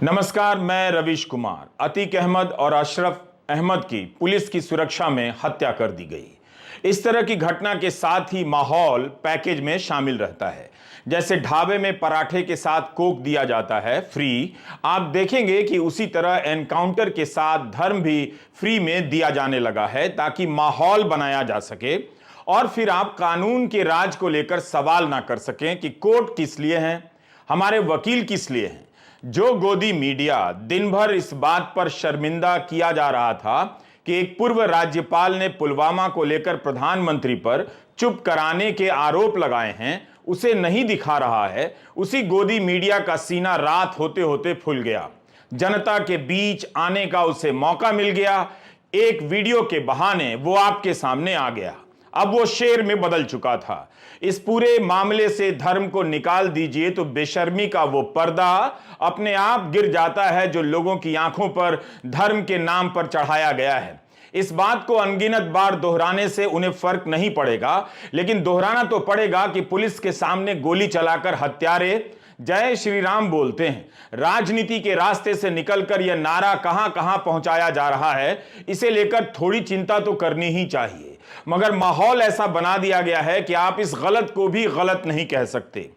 नमस्कार, मैं रवीश कुमार। अतीक अहमद और अशरफ अहमद की पुलिस की सुरक्षा में हत्या कर दी गई। इस तरह की घटना के साथ ही माहौल पैकेज में शामिल रहता है। जैसे ढाबे में पराठे के साथ कोक दिया जाता है फ्री, आप देखेंगे कि उसी तरह एनकाउंटर के साथ धर्म भी फ्री में दिया जाने लगा है ताकि माहौल बनाया जा सके और फिर आप कानून के राज को लेकर सवाल ना कर सकें कि कोर्ट किस लिए हैं, हमारे वकील किस लिए हैं। जो गोदी मीडिया दिन भर इस बात पर शर्मिंदा किया जा रहा था कि एक पूर्व राज्यपाल ने पुलवामा को लेकर प्रधानमंत्री पर चुप कराने के आरोप लगाए हैं, उसे नहीं दिखा रहा है। उसी गोदी मीडिया का सीना रात होते होते फूल गया। जनता के बीच आने का उसे मौका मिल गया। एक वीडियो के बहाने वो आपके सामने आ गया। अब वो शेर में बदल चुका था। इस पूरे मामले से धर्म को निकाल दीजिए तो बेशर्मी का वो पर्दा अपने आप गिर जाता है जो लोगों की आंखों पर धर्म के नाम पर चढ़ाया गया है। इस बात को अनगिनत बार दोहराने से उन्हें फर्क नहीं पड़ेगा, लेकिन दोहराना तो पड़ेगा कि पुलिस के सामने गोली चलाकर हत्यारे जय श्री राम बोलते हैं। राजनीति के रास्ते से निकलकर यह नारा कहां कहां पहुंचाया जा रहा है, इसे लेकर थोड़ी चिंता तो करनी ही चाहिए। मगर माहौल ऐसा बना दिया गया है कि आप इस गलत को भी गलत नहीं कह सकते।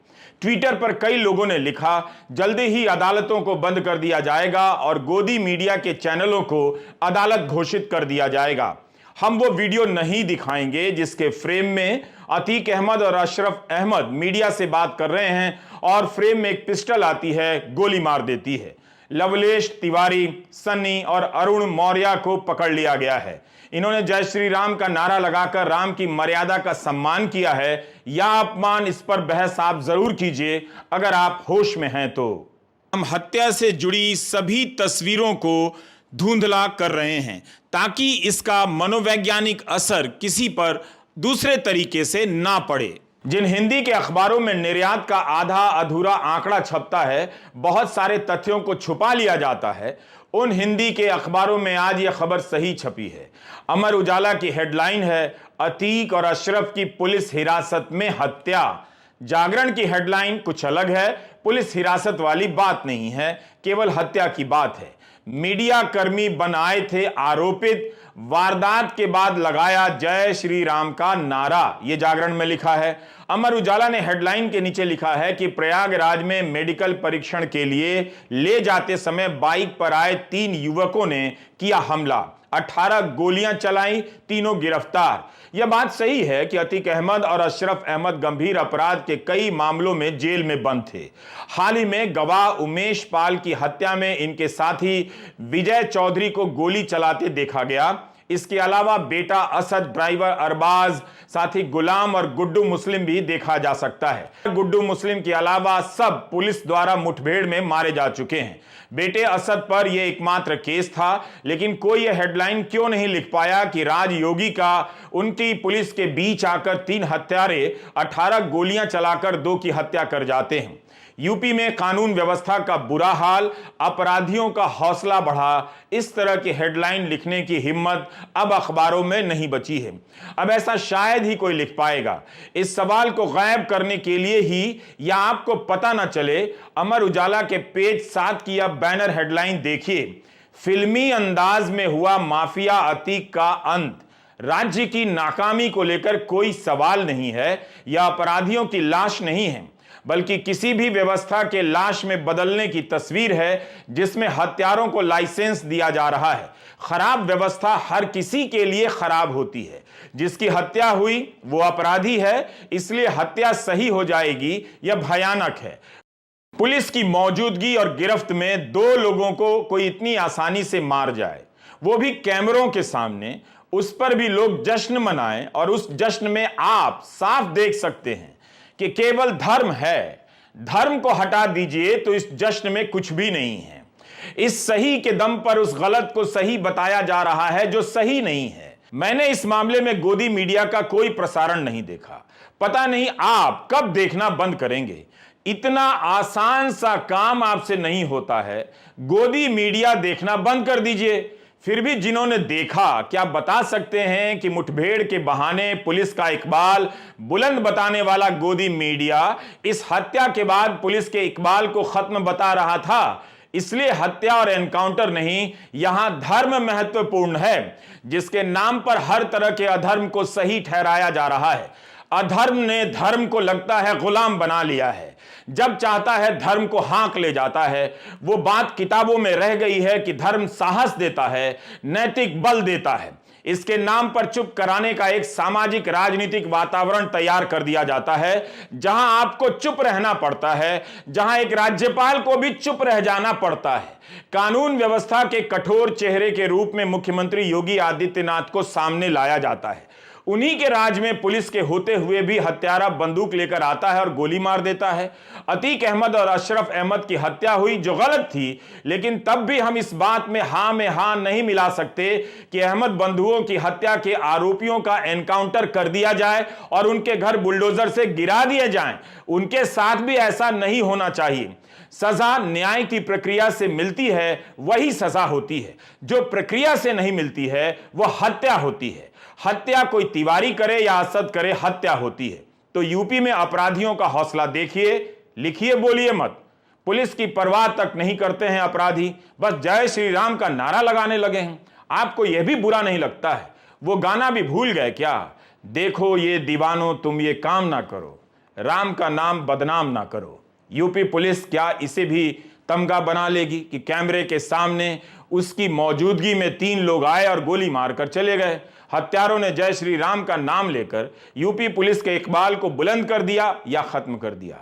ट्विटर पर कई लोगों ने लिखा, जल्दी ही अदालतों को बंद कर दिया जाएगा और गोदी मीडिया के चैनलों को अदालत घोषित कर दिया जाएगा। हम वो वीडियो नहीं दिखाएंगे जिसके फ्रेम में अतीक अहमद और अशरफ अहमद मीडिया से बात कर रहे हैं और फ्रेम में एक पिस्टल आती है, गोली मार देती है। लवलेश तिवारी, सन्नी और अरुण मौर्य को पकड़ लिया गया है। इन्होंने जय श्री राम का नारा लगाकर राम की मर्यादा का सम्मान किया है या अपमान, इस पर बहस आप जरूर कीजिए अगर आप होश में हैं तो। हम हत्या से जुड़ी सभी तस्वीरों को धुंधला कर रहे हैं ताकि इसका मनोवैज्ञानिक असर किसी पर दूसरे तरीके से ना पड़े। जिन हिंदी के अखबारों में निर्यात का आधा अधूरा आंकड़ा छपता है, बहुत सारे तथ्यों को छुपा लिया जाता है, उन हिंदी के अखबारों में आज यह खबर सही छपी है। अमर उजाला की हेडलाइन है, अतीक और अशरफ की पुलिस हिरासत में हत्या। जागरण की हेडलाइन कुछ अलग है, पुलिस हिरासत वाली बात नहीं है, केवल हत्या की बात है। मीडिया कर्मी बन आए थे आरोपित, वारदात के बाद लगाया जय श्री राम का नारा, यह जागरण में लिखा है। अमर उजाला ने हेडलाइन के नीचे लिखा है कि प्रयागराज में मेडिकल परीक्षण के लिए ले जाते समय बाइक पर आए 3 युवकों ने किया हमला, 18 गोलियां चलाई, तीनों गिरफ्तार। यह बात सही है कि अतीक अहमद और अशरफ अहमद गंभीर अपराध के कई मामलों में जेल में बंद थे। हाल ही में गवाह उमेश पाल की हत्या में इनके साथी विजय चौधरी को गोली चलाते देखा गया। इसके अलावा बेटा असद, ड्राइवर अरबाज, साथी गुलाम और गुड्डू मुस्लिम भी देखा जा सकता है। गुड्डू मुस्लिम के अलावा सब पुलिस द्वारा मुठभेड़ में मारे जा चुके हैं। बेटे असद पर यह एकमात्र केस था, लेकिन कोई यह हेडलाइन क्यों नहीं लिख पाया कि राज योगी का उनकी पुलिस के बीच आकर 3 हत्यारे 18 गोलियां चलाकर 2 की हत्या कर जाते हैं। यूपी में कानून व्यवस्था का बुरा हाल, अपराधियों का हौसला बढ़ा, इस तरह की हेडलाइन लिखने की हिम्मत अब अखबारों में नहीं बची है। अब ऐसा शायद ही कोई लिख पाएगा। इस सवाल को गायब करने के लिए ही या आपको पता न चले, अमर उजाला के पेज 7 की अब बैनर हेडलाइन देखिए, फिल्मी अंदाज में हुआ माफिया अतीक का अंत। राज्य की नाकामी को लेकर कोई सवाल नहीं है, यह अपराधियों की लाश नहीं है, बल्कि किसी भी व्यवस्था के लाश में बदलने की तस्वीर है जिसमें हत्यारों को लाइसेंस दिया जा रहा है। खराब व्यवस्था हर किसी के लिए खराब होती है। जिसकी हत्या हुई वो अपराधी है, इसलिए हत्या सही हो जाएगी, यह भयानक है। पुलिस की मौजूदगी और गिरफ्त में 2 लोगों को कोई इतनी आसानी से मार जाए, वो भी कैमरों के सामने, उस पर भी लोग जश्न मनाएं और उस जश्न में आप साफ देख सकते हैं कि केवल धर्म है। धर्म को हटा दीजिए तो इस जश्न में कुछ भी नहीं है। इस सही के दम पर उस गलत को सही बताया जा रहा है जो सही नहीं है। मैंने इस मामले में गोदी मीडिया का कोई प्रसारण नहीं देखा। पता नहीं आप कब देखना बंद करेंगे। इतना आसान सा काम आपसे नहीं होता है। गोदी मीडिया देखना बंद कर दीजिए। फिर भी जिन्होंने देखा, क्या बता सकते हैं कि मुठभेड़ के बहाने पुलिस का इकबाल बुलंद बताने वाला गोदी मीडिया इस हत्या के बाद पुलिस के इकबाल को खत्म बता रहा था? इसलिए हत्या और एनकाउंटर नहीं, यहां धर्म महत्वपूर्ण है, जिसके नाम पर हर तरह के अधर्म को सही ठहराया जा रहा है। अधर्म ने धर्म को लगता है गुलाम बना लिया है, जब चाहता है धर्म को हाँक ले जाता है। वो बात किताबों में रह गई है कि धर्म साहस देता है, नैतिक बल देता है। इसके नाम पर चुप कराने का एक सामाजिक राजनीतिक वातावरण तैयार कर दिया जाता है, जहां आपको चुप रहना पड़ता है, जहां एक राज्यपाल को भी चुप रह जाना पड़ता है। कानून व्यवस्था के कठोर चेहरे के रूप में मुख्यमंत्री योगी आदित्यनाथ को सामने लाया जाता है। उन्हीं के राज में पुलिस के होते हुए भी हत्यारा बंदूक लेकर आता है और गोली मार देता है। अतीक अहमद और अशरफ अहमद की हत्या हुई जो गलत थी, लेकिन तब भी हम इस बात में हां नहीं मिला सकते कि अहमद बंधुओं की हत्या के आरोपियों का एनकाउंटर कर दिया जाए और उनके घर बुलडोजर से गिरा दिए जाएं। उनके साथ भी ऐसा नहीं होना चाहिए। सजा न्याय की प्रक्रिया से मिलती है, वही सजा होती है। जो प्रक्रिया से नहीं मिलती है वह हत्या होती है। हत्या कोई तिवारी करे या असद करे, हत्या होती है। तो यूपी में अपराधियों का हौसला देखिए, लिखिए, बोलिए मत। पुलिस की परवाह तक नहीं करते हैं अपराधी, बस जय श्री राम का नारा लगाने लगे हैं। आपको यह भी बुरा नहीं लगता है? वो गाना भी भूल गए क्या? देखो ये दीवानों तुम ये काम ना करो, राम का नाम बदनाम ना करो। यूपी पुलिस क्या इसे भी तमगा बना लेगी कि कैमरे के सामने उसकी मौजूदगी में 3 लोग आए और गोली मारकर चले गए। हत्यारों ने जय श्री राम का नाम लेकर यूपी पुलिस के इकबाल को बुलंद कर दिया या खत्म कर दिया।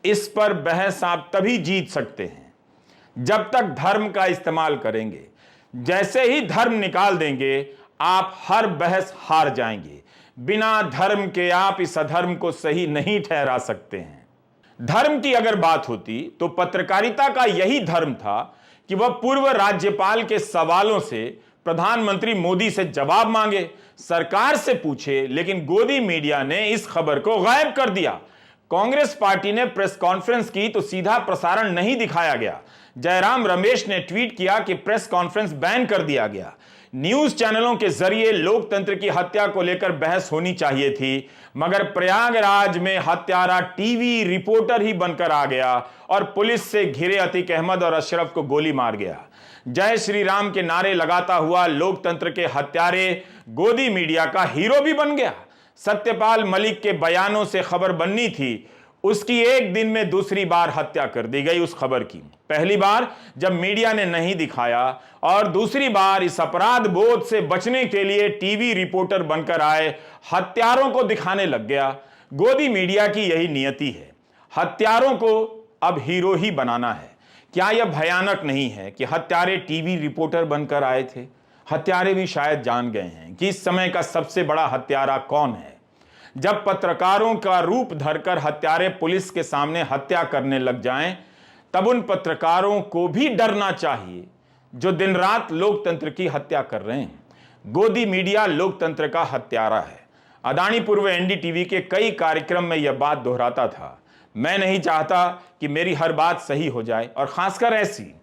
इस पर बहस आप तभी जीत सकते हैं जब तक धर्म का इस्तेमाल करेंगे। जैसे ही धर्म निकाल देंगे, आप हर बहस हार जाएंगे। बिना धर्म के आप इस अधर्म को सही नहीं ठहरा सकते हैं। धर्म की अगर बात होती तो पत्रकारिता का यही धर्म था कि वह पूर्व राज्यपाल के सवालों से प्रधानमंत्री मोदी से जवाब मांगे, सरकार से पूछे। लेकिन गोदी मीडिया ने इस खबर को गायब कर दिया। कांग्रेस पार्टी ने प्रेस कॉन्फ्रेंस की तो सीधा प्रसारण नहीं दिखाया गया। जयराम रमेश ने ट्वीट किया कि प्रेस कॉन्फ्रेंस बैन कर दिया गया। न्यूज चैनलों के जरिए लोकतंत्र की हत्या को लेकर बहस होनी चाहिए थी, मगर प्रयागराज में हत्यारा टीवी रिपोर्टर ही बनकर आ गया और पुलिस से घिरे अतीक अहमद और अशरफ को गोली मार गया। जय श्री राम के नारे लगाता हुआ लोकतंत्र के हत्यारे गोदी मीडिया का हीरो भी बन गया। सत्यपाल मलिक के बयानों से खबर बननी थी, उसकी एक दिन में दूसरी बार हत्या कर दी गई उस खबर की। पहली बार जब मीडिया ने नहीं दिखाया और दूसरी बार इस अपराध बोध से बचने के लिए टीवी रिपोर्टर बनकर आए हत्यारों को दिखाने लग गया। गोदी मीडिया की यही नियति है, हत्यारों को अब हीरो ही बनाना है। क्या यह भयानक नहीं है कि हत्यारे टीवी रिपोर्टर बनकर आए थे? हत्यारे भी शायद जान गए हैं कि इस समय का सबसे बड़ा हत्यारा कौन है। जब पत्रकारों का रूप धरकर हत्यारे पुलिस के सामने हत्या करने लग जाएं, तब उन पत्रकारों को भी डरना चाहिए जो दिन रात लोकतंत्र की हत्या कर रहे हैं। गोदी मीडिया लोकतंत्र का हत्यारा है। अदानी पूर्व एनडीटीवी के कई कार्यक्रम में यह बात दोहराता था। मैं नहीं चाहता कि मेरी हर बात सही हो जाए और खासकर ऐसी,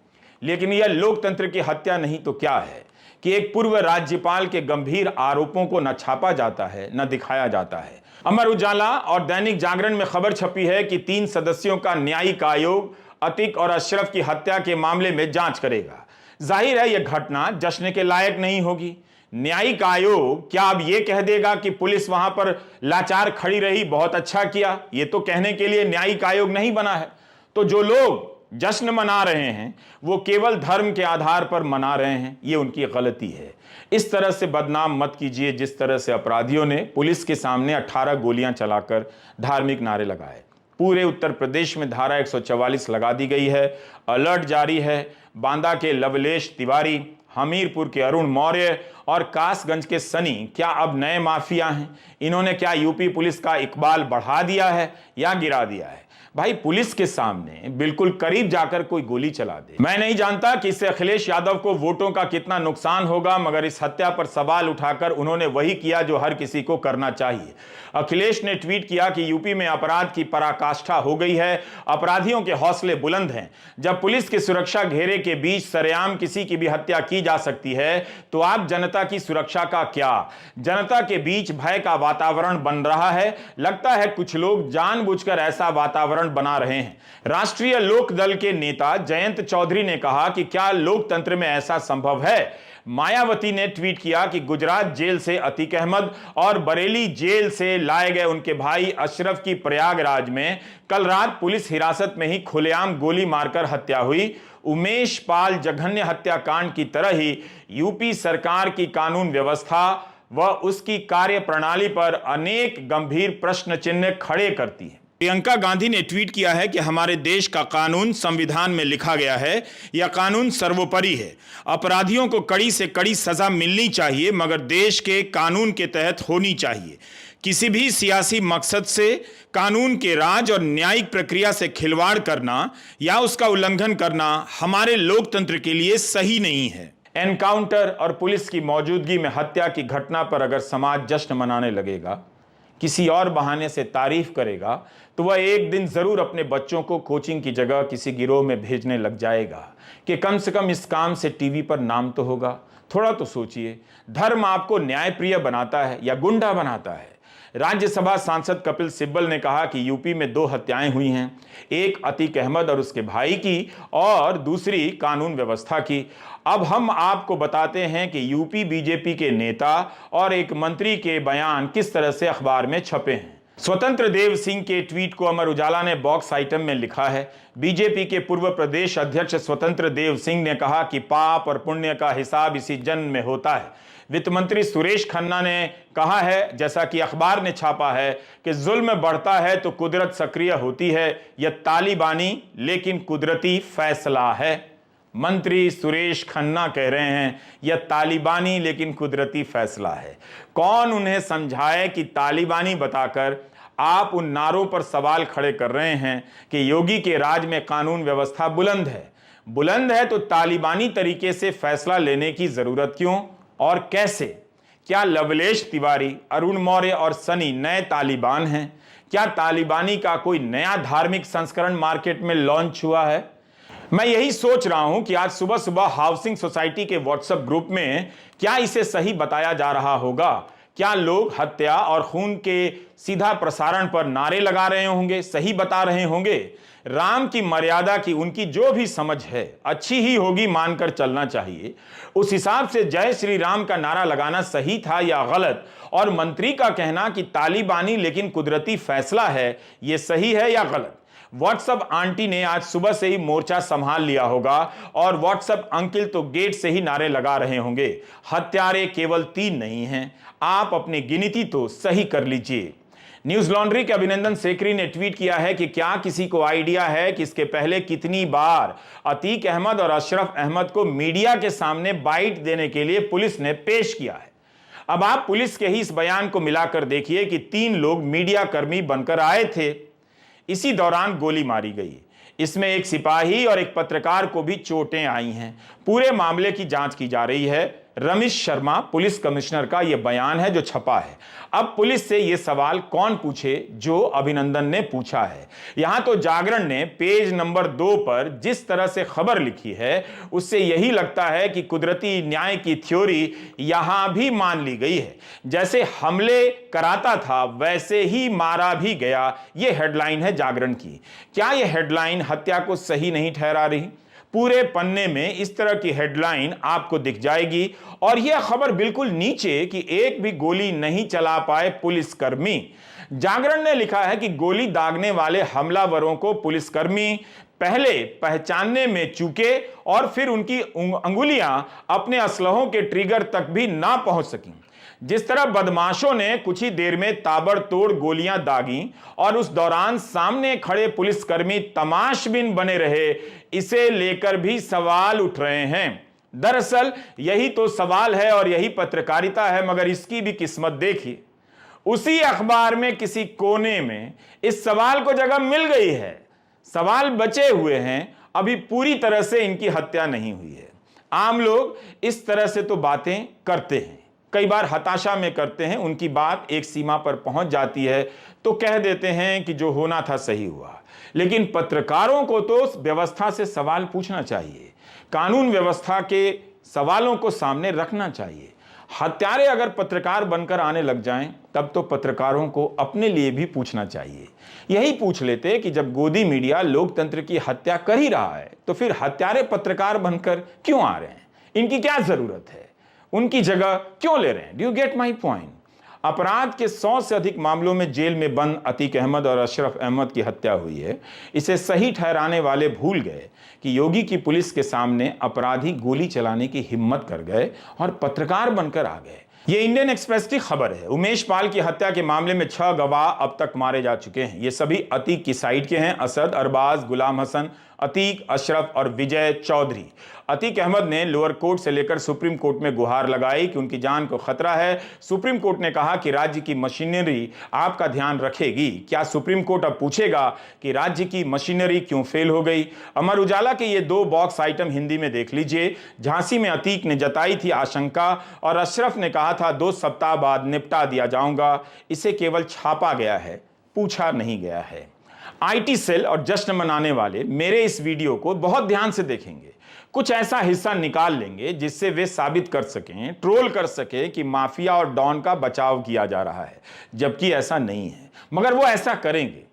लेकिन यह लोकतंत्र की हत्या नहीं तो क्या है कि एक पूर्व राज्यपाल के गंभीर आरोपों को न छापा जाता है न दिखाया जाता है। अमर उजाला और दैनिक जागरण में खबर छपी है कि 3 सदस्यों का न्यायिक आयोग अतीक और अशरफ की हत्या के मामले में जांच करेगा। जाहिर है यह घटना जश्न के लायक नहीं होगी। न्यायिक आयोग क्या अब यह कह देगा कि पुलिस वहां पर लाचार खड़ी रही, बहुत अच्छा किया? यह तो कहने के लिए न्यायिक आयोग नहीं बना है। तो जो लोग जश्न मना रहे हैं वो केवल धर्म के आधार पर मना रहे हैं, ये उनकी गलती है। इस तरह से बदनाम मत कीजिए जिस तरह से अपराधियों ने पुलिस के सामने 18 गोलियां चलाकर धार्मिक नारे लगाए। पूरे उत्तर प्रदेश में धारा 144 लगा दी गई है, अलर्ट जारी है। बांदा के लवलेश तिवारी, हमीरपुर के अरुण मौर्य और कासगंज के सनी क्या अब नए माफिया हैं? इन्होंने क्या यूपी पुलिस का इकबाल बढ़ा दिया है या गिरा दिया है? भाई, पुलिस के सामने बिल्कुल करीब जाकर कोई गोली चला दे। मैं नहीं जानता कि इससे अखिलेश यादव को वोटों का कितना नुकसान होगा, मगर इस हत्या पर सवाल उठाकर उन्होंने वही किया जो हर किसी को करना चाहिए। अखिलेश ने ट्वीट किया कि यूपी में अपराध की पराकाष्ठा हो गई है, अपराधियों के हौसले बुलंद हैं। जब पुलिस की सुरक्षा घेरे के बीच सरेआम किसी की भी हत्या की जा सकती है तो आप जनता की सुरक्षा का क्या? जनता के बीच भय का वातावरण बन रहा है। लगता है कुछ लोग जानबूझकर ऐसा वातावरण कारण बना रहे हैं। राष्ट्रीय लोकदल के नेता जयंत चौधरी ने कहा कि क्या लोकतंत्र में ऐसा संभव है। मायावती ने ट्वीट किया कि गुजरात जेल से अतीक अहमद और बरेली जेल से लाए गए उनके भाई अशरफ की प्रयागराज में कल रात पुलिस हिरासत में ही खुलेआम गोली मारकर हत्या हुई। उमेश पाल जघन्य हत्याकांड की तरह ही यूपी सरकार की कानून व्यवस्था व उसकी कार्यप्रणाली पर अनेक गंभीर प्रश्न चिन्ह खड़े करती है। प्रियंका गांधी ने ट्वीट किया है कि हमारे देश का कानून संविधान में लिखा गया है, यह कानून सर्वोपरि है। अपराधियों को कड़ी से कड़ी सजा मिलनी चाहिए, मगर देश के कानून के तहत होनी चाहिए। किसी भी सियासी मकसद से कानून के राज और न्यायिक प्रक्रिया से खिलवाड़ करना या उसका उल्लंघन करना हमारे लोकतंत्र के लिए सही नहीं है। एनकाउंटर और पुलिस की मौजूदगी में हत्या की घटना पर अगर समाज जश्न मनाने लगेगा, किसी और बहाने से तारीफ करेगा, तो वह एक दिन जरूर अपने बच्चों को कोचिंग की जगह किसी गिरोह में भेजने लग जाएगा कि कम से कम इस काम से टीवी पर नाम तो होगा। थोड़ा तो सोचिए, धर्म आपको न्यायप्रिय बनाता है या गुंडा बनाता है। राज्यसभा सांसद कपिल सिब्बल ने कहा कि यूपी में 2 हत्याएं हुई हैं, एक अतीक अहमद और उसके भाई की और दूसरी कानून व्यवस्था की। अब हम आपको बताते हैं कि यूपी बीजेपी के नेता और एक मंत्री के बयान किस तरह से अखबार में छपे हैं। स्वतंत्र देव सिंह के ट्वीट को अमर उजाला ने बॉक्स आइटम में लिखा है। बीजेपी के पूर्व प्रदेश अध्यक्ष स्वतंत्र देव सिंह ने कहा कि पाप और पुण्य का हिसाब इसी जन्म में होता है। वित्त मंत्री सुरेश खन्ना ने कहा है, जैसा कि अखबार ने छापा है, कि जुल्म बढ़ता है तो कुदरत सक्रिय होती है, यह तालिबानी लेकिन कुदरती फैसला है। मंत्री सुरेश खन्ना कह रहे हैं यह तालिबानी लेकिन कुदरती फैसला है। कौन उन्हें समझाए कि तालिबानी बताकर आप उन नारों पर सवाल खड़े कर रहे हैं कि योगी के राज में कानून व्यवस्था बुलंद है। बुलंद है तो तालिबानी तरीके से फैसला लेने की जरूरत क्यों और कैसे? क्या लवलेश तिवारी, अरुण मौर्य और सनी नए तालिबान हैं? क्या तालिबानी का कोई नया धार्मिक संस्करण मार्केट में लॉन्च हुआ है? मैं यही सोच रहा हूं कि आज सुबह सुबह हाउसिंग सोसाइटी के व्हाट्सएप ग्रुप में क्या इसे सही बताया जा रहा होगा? क्या लोग हत्या और खून के सीधा प्रसारण पर नारे लगा रहे होंगे, सही बता रहे होंगे? राम की मर्यादा की उनकी जो भी समझ है अच्छी ही होगी, मानकर चलना चाहिए। उस हिसाब से जय श्री राम का नारा लगाना सही था या गलत? और मंत्री का कहना कि तालिबानी लेकिन कुदरती फैसला है, यह सही है या गलत? व्हाट्सएप आंटी ने आज सुबह से ही मोर्चा संभाल लिया होगा और व्हाट्सएप अंकिल तो गेट से ही नारे लगा रहे होंगे, हत्यारे केवल 3 नहीं हैं, आप अपनी गिनती तो सही कर लीजिए। न्यूज लॉन्ड्री के अभिनंदन सेकरी ने ट्वीट किया है कि क्या किसी को आइडिया है कि इसके पहले कितनी बार अतीक अहमद और अशरफ अहमद को मीडिया के सामने बाइट देने के लिए पुलिस ने पेश किया है? अब आप पुलिस के ही इस बयान को मिलाकर देखिए कि 3 लोग मीडिया कर्मी बनकर आए थे, इसी दौरान गोली मारी गई। इसमें एक सिपाही और एक पत्रकार को भी चोटें आई हैं। पूरे मामले की जांच की जा रही है। रमेश शर्मा पुलिस कमिश्नर का यह बयान है जो छपा है। अब पुलिस से यह सवाल कौन पूछे जो अभिनंदन ने पूछा है? यहां तो जागरण ने पेज नंबर 2 पर जिस तरह से खबर लिखी है उससे यही लगता है कि कुदरती न्याय की थ्योरी यहां भी मान ली गई है। जैसे हमले कराता था वैसे ही मारा भी गया, यह हेडलाइन है जागरण की। क्या यह हेडलाइन हत्या को सही नहीं ठहरा रही? पूरे पन्ने में इस तरह की हेडलाइन आपको दिख जाएगी और यह खबर बिल्कुल नीचे कि एक भी गोली नहीं चला पाए पुलिसकर्मी। जागरण ने लिखा है कि गोली दागने वाले हमलावरों को पुलिसकर्मी पहले पहचानने में चूके और फिर उनकी अंगुलियां अपने असलहों के ट्रिगर तक भी ना पहुंच सकी। जिस तरह बदमाशों ने कुछ ही देर में ताबड़तोड़ गोलियां दागी और उस दौरान सामने खड़े पुलिसकर्मी तमाशबीन बने रहे, इसे लेकर भी सवाल उठ रहे हैं। दरअसल यही तो सवाल है और यही पत्रकारिता है, मगर इसकी भी किस्मत देखिए, उसी अखबार में किसी कोने में इस सवाल को जगह मिल गई है। सवाल बचे हुए हैं, अभी पूरी तरह से इनकी हत्या नहीं हुई है। आम लोग इस तरह से तो बातें करते हैं, कई बार हताशा में करते हैं, उनकी बात एक सीमा पर पहुंच जाती है तो कह देते हैं कि जो होना था सही हुआ। लेकिन पत्रकारों को तो व्यवस्था से सवाल पूछना चाहिए, कानून व्यवस्था के सवालों को सामने रखना चाहिए। हत्यारे अगर पत्रकार बनकर आने लग जाएं, तब तो पत्रकारों को अपने लिए भी पूछना चाहिए। यही पूछ लेते कि जब गोदी मीडिया लोकतंत्र की हत्या कर ही रहा है, तो फिर हत्यारे पत्रकार बनकर क्यों आ रहे हैं? इनकी क्या जरूरत है? उनकी जगह क्यों ले रहे हैं? Do you get my point? अपराध के 100 से अधिक मामलों में जेल में बंद अतीक अहमद और अशरफ अहमद की हत्या हुई है। इसे सही ठहराने वाले भूल गए कि योगी की पुलिस के सामने अपराधी गोली चलाने की हिम्मत कर गए और पत्रकार बनकर आ गए। ये इंडियन एक्सप्रेस की खबर है। उमेश पाल की हत्या के मामले में 6 गवाह अब तक मारे जा चुके हैं। ये सभी अतीक की साइड के हैं। असद, अरबाज, गुलाम हसन, अतीक, अशरफ और विजय चौधरी। अतीक अहमद ने लोअर कोर्ट से लेकर सुप्रीम कोर्ट में गुहार लगाई कि उनकी जान को खतरा है। सुप्रीम कोर्ट ने कहा कि राज्य की मशीनरी आपका ध्यान रखेगी। क्या सुप्रीम कोर्ट अब पूछेगा कि राज्य की मशीनरी क्यों फेल हो गई? अमर उजाला के ये 2 बॉक्स आइटम हिंदी में देख लीजिए। झांसी में अतीक ने जताई थी आशंका और अशरफ ने कहा था 2 सप्ताह बाद निपटा दिया जाऊंगा। इसे केवल छापा गया है, पूछा नहीं गया है। आईटी सेल और जश्न मनाने वाले मेरे इस वीडियो को बहुत ध्यान से देखेंगे। कुछ ऐसा हिस्सा निकाल लेंगे जिससे वे साबित कर सकें, ट्रोल कर सके कि माफिया और डॉन का बचाव किया जा रहा है, जबकि ऐसा नहीं है। मगर वो ऐसा करेंगे।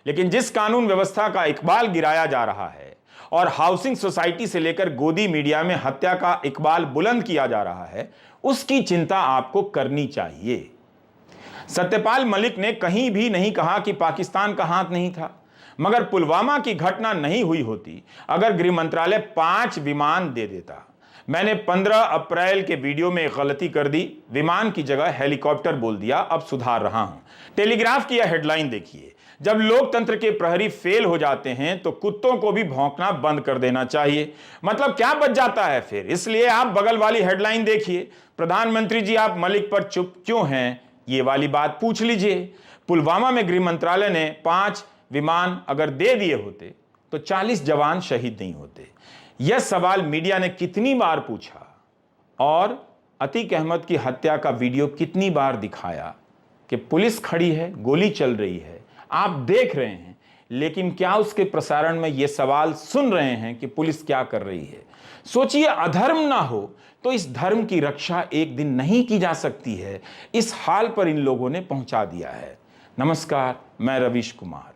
लेकिन जिस कानून व्यवस्था का इकबाल गिराया जा रहा है और हाउसिंग सोसाइटी से लेकर गोदी मीडिया में हत्या का इकबाल बुलंद किया जा रहा है, उसकी चिंता आपको करनी चाहिए। सत्यपाल मलिक ने कहीं भी नहीं कहा कि पाकिस्तान का हाथ नहीं था। मगर पुलवामा की घटना नहीं हुई होती अगर गृह मंत्रालय 5 विमान दे देता। मैंने 15 अप्रैल के वीडियो में एक गलती कर दी, विमान की जगह हेलीकॉप्टर बोल दिया। अब सुधार रहा हूं। टेलीग्राफ की यह हेडलाइन देखिए। जब लोकतंत्र के प्रहरी फेल हो जाते हैं तो कुत्तों को भी भौंकना बंद कर देना चाहिए। मतलब क्या बच जाता है फिर? इसलिए आप बगल वाली हेडलाइन देखिए। प्रधानमंत्री जी, आप मलिक पर चुप क्यों हैं? ये वाली बात पूछ लीजिए। पुलवामा में गृह मंत्रालय ने 5 विमान अगर दे दिए होते तो 40 जवान शहीद नहीं होते। यह सवाल मीडिया ने कितनी बार पूछा और अतीक अहमद की हत्या का वीडियो कितनी बार दिखाया कि पुलिस खड़ी है, गोली चल रही है, आप देख रहे हैं, लेकिन क्या उसके प्रसारण में यह सवाल सुन रहे हैं कि पुलिस क्या कर रही है? सोचिए, अधर्म ना हो तो इस धर्म की रक्षा एक दिन नहीं की जा सकती है। इस हाल पर इन लोगों ने पहुंचा दिया है। नमस्कार, मैं रवीश कुमार।